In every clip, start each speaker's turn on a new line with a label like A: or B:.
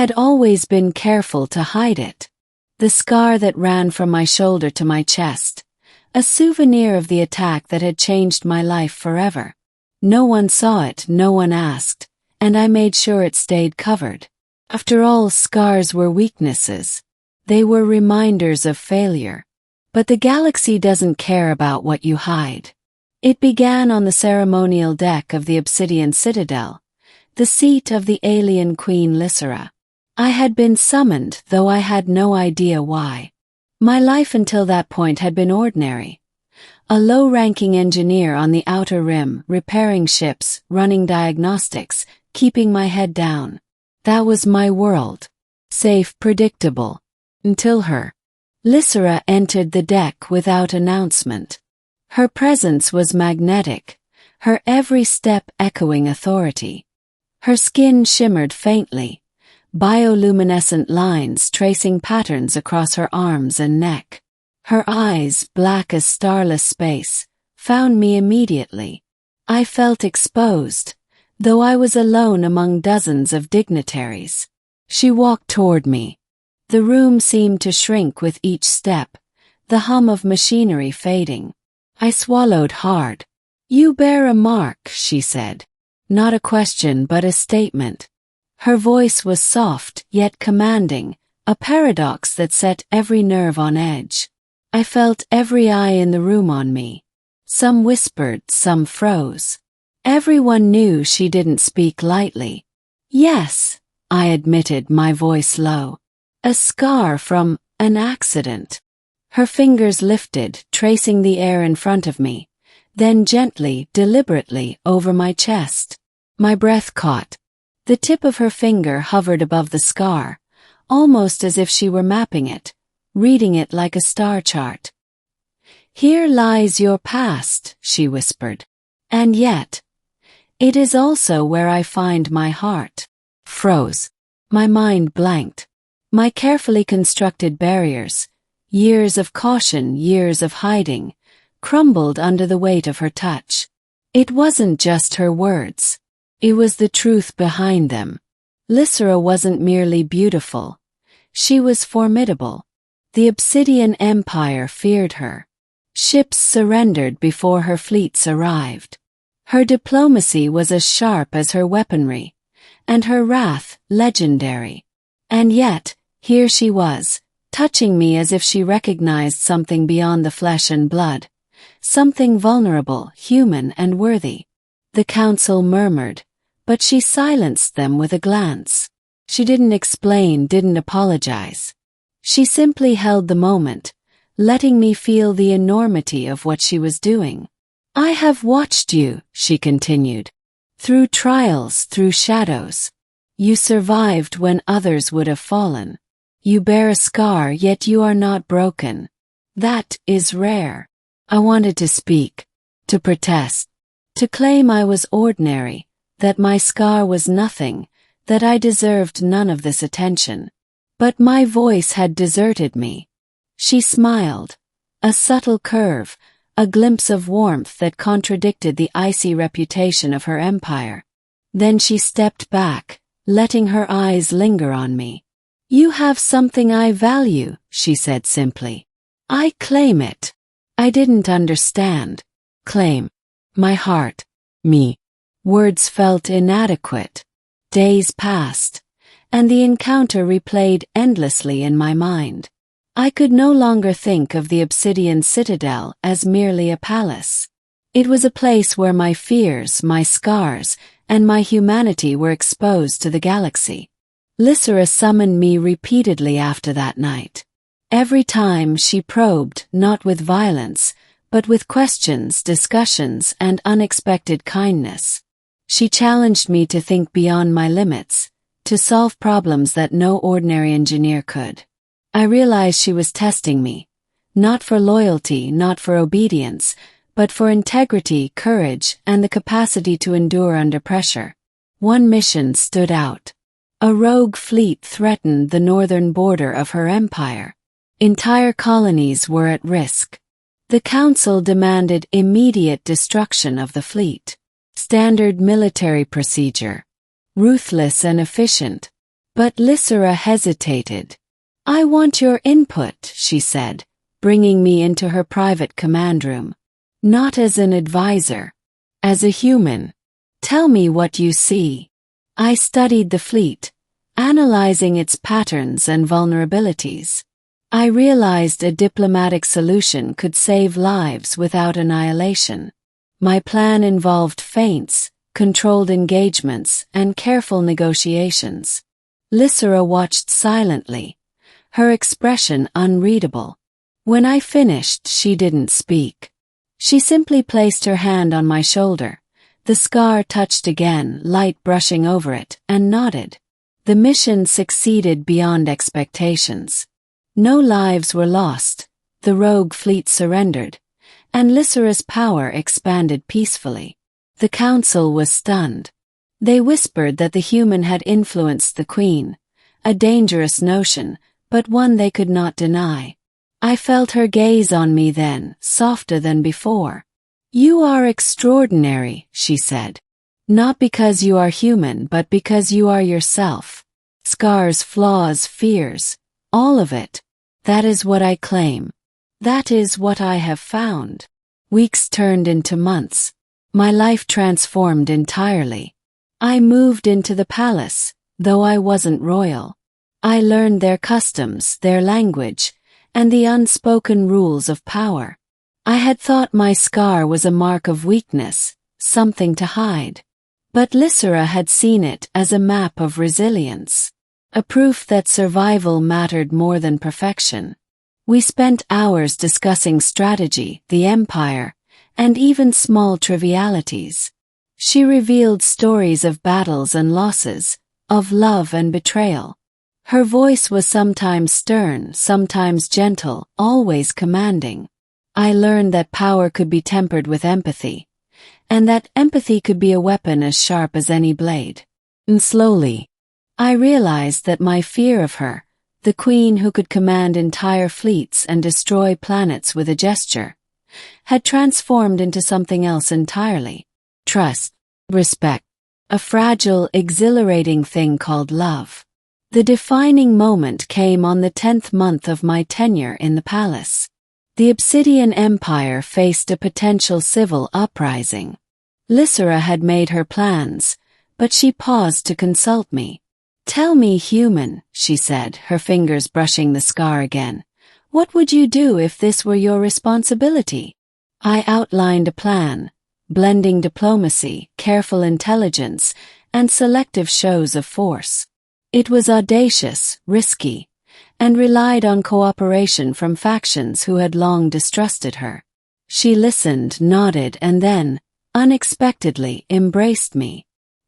A: had always been careful to hide it. The scar that ran from my shoulder to my chest, a souvenir of the attack that had changed my life forever. No one saw it, no one asked, and I made sure it stayed covered. After all, scars were weaknesses. They were reminders of failure. But the galaxy doesn't care about what you hide. It began on the ceremonial deck of the Obsidian Citadel, the seat of the alienqueen Lysera. I had been summoned, though I had no idea why. My life until that point had been ordinary. A low-ranking engineer on the outer rim, repairing ships, running diagnostics, keeping my head down. That was my world. Safe, predictable. Until her. Lysera entered the deck without announcement. Her presence was magnetic, her every step echoing authority. Her skin shimmered faintly, bioluminescent lines tracing patterns across her arms and neck. Her eyes, black as starless space, found me immediately. I felt exposed, though I was alone among dozens of dignitaries. She walked toward me. The room seemed to shrink with each step, the hum of machinery fading. I swallowed hard. "You bear a mark," she said. Not a question but a statement. Her voice was soft yet commanding, a paradox that set every nerve on edge. I felt every eye in the room on me. Some whispered, some froze. Everyone knew she didn't speak lightly. "Yes," I admitted, my voice low. "A scar from an accident." Her fingers lifted, tracing the air in front of me, then gently, deliberately, over my chest. My breath caught. The tip of her finger hovered above the scar, almost as if she were mapping it, reading it like a star chart. "Here lies your past," she whispered. "And yet, it is also where I find my heart." Froze. My mind blanked. My carefully constructed barriers, years of caution, years of hiding, crumbled under the weight of her touch. It wasn't just her words. It was the truth behind them. Lysera wasn't merely beautiful. She was formidable. The Obsidian Empire feared her. Ships surrendered before her fleets arrived. Her diplomacy was as sharp as her weaponry, and her wrath legendary. And yet, here she was, touching me as if she recognized something beyond the flesh and blood, something vulnerable, human, and worthy. The council murmured, but she silenced them with a glance. She didn't explain, didn't apologize. She simply held the moment, letting me feel the enormity of what she was doing. "I have watched you," she continued, "through trials, through shadows. You survived when others would have fallen. You bear a scar, yet you are not broken. That is rare." I wanted to speak, to protest, to claim I was ordinary, that my scar was nothing, that I deserved none of this attention. But my voice had deserted me. She smiled, a subtle curve, a glimpse of warmth that contradicted the icy reputation of her empire. Then she stepped back, letting her eyes linger on me. "You have something I value," she said simply. "I claim it." I didn't understand. Claim. My heart. Me. Words felt inadequate. Days passed, and the encounter replayed endlessly in my mind. I could no longer think of the Obsidian Citadel as merely a palace. It was a place where my fears, my scars, and my humanity were exposed to the galaxy. Lysera summoned me repeatedly after that night. Every time she probed, not with violence, but with questions, discussions, and unexpected kindness. She challenged me to think beyond my limits, to solve problems that no ordinary engineer could. I realized she was testing me, not for loyalty, not for obedience, but for integrity, courage, and the capacity to endure under pressure. One mission stood out. A rogue fleet threatened the northern border of her empire. Entire colonies were at risk. The council demanded immediate destruction of the fleet. Standard military procedure. Ruthless and efficient. But Lysera hesitated. "I want your input," she said, bringing me into her private command room. "Not as an advisor. As a human. Tell me what you see." I studied the fleet, analyzing its patterns and vulnerabilities. I realized a diplomatic solution could save lives without annihilation. My plan involved feints, controlled engagements, and careful negotiations. Lysera watched silently, her expression unreadable. When I finished, she didn't speak. She simply placed her hand on my shoulder. The scar touched again, light brushing over it, and nodded. The mission succeeded beyond expectations. No lives were lost, the rogue fleet surrendered, and Lysera's power expanded peacefully. The council was stunned. They whispered that the human had influenced the queen, a dangerous notion, but one they could not deny. I felt her gaze on me then, softer than before. "You are extraordinary," she said. "Not because you are human, but because you are yourself. Scars, flaws, fears, all of it. That is what I claim. That is what I have found." Weeks turned into months. My life transformed entirely. I moved into the palace, though I wasn't royal. I learned their customs, their language, and the unspoken rules of power. I had thought my scar was a mark of weakness, something to hide. But Lysera had seen it as a map of resilience, a proof that survival mattered more than perfection. We spent hours discussing strategy, the empire, and even small trivialities. She revealed stories of battles and losses, of love and betrayal. Her voice was sometimes stern, sometimes gentle, always commanding. I learned that power could be tempered with empathy, and that empathy could be a weapon as sharp as any blade. And slowly, I realized that my fear of her, the queen who could command entire fleets and destroy planets with a gesture, had transformed into something else entirely. Trust, respect, a fragile, exhilarating thing called love. The defining moment came on the 10th month of my tenure in the palace. The Obsidian Empire faced a potential civil uprising. Lysera had made her plans, but she paused to consult me. "Tell me, human," she said, her fingers brushing the scar again. "What would you do if this were your responsibility?" I outlined a plan, blending diplomacy, careful intelligence, and selective shows of force. It was audacious, risky, and relied on cooperation from factions who had long distrusted her. She listened, nodded, and then, unexpectedly, embraced me.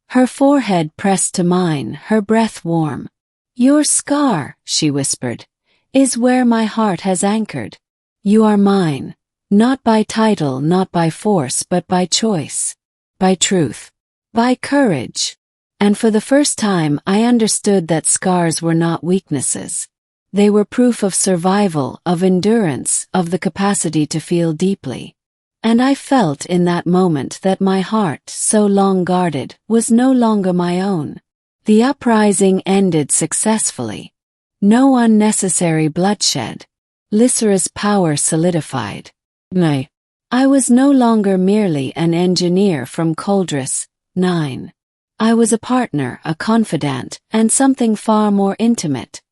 A: Her forehead pressed to mine, her breath warm. "Your scar," she whispered, "is where my heart has anchored. You are mine, not by title, not by force, but by choice, by truth, by courage." And for the first time I understood that scars were not weaknesses. They were proof of survival, of endurance, of the capacity to feel deeply. And I felt in that moment that my heart, so long guarded, was no longer my own. The uprising ended successfully. No unnecessary bloodshed. Lysera's power solidified. Nay, I was no longer merely an engineer from Coldris 9. I was a partner, a confidant, and something far more intimate.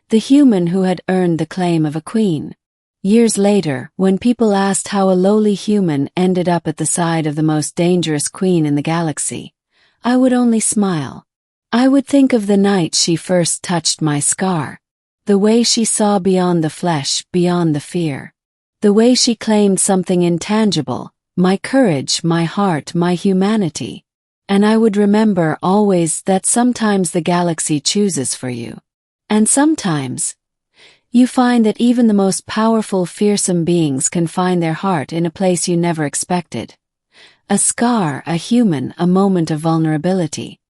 A: The human who had earned the claim of a queen. Years later, when people asked how a lowly human ended up at the side of the most dangerous queen in the galaxy, I would only smile. I would think of the night she first touched my scar. The way she saw beyond the flesh, beyond the fear. The way she claimed something intangible, my courage, my heart, my humanity. And I would remember always that sometimes the galaxy chooses for you. And sometimes, you find that even the most powerful, fearsome beings can find their heart in a place you never expected. A scar, a human, a moment of vulnerability.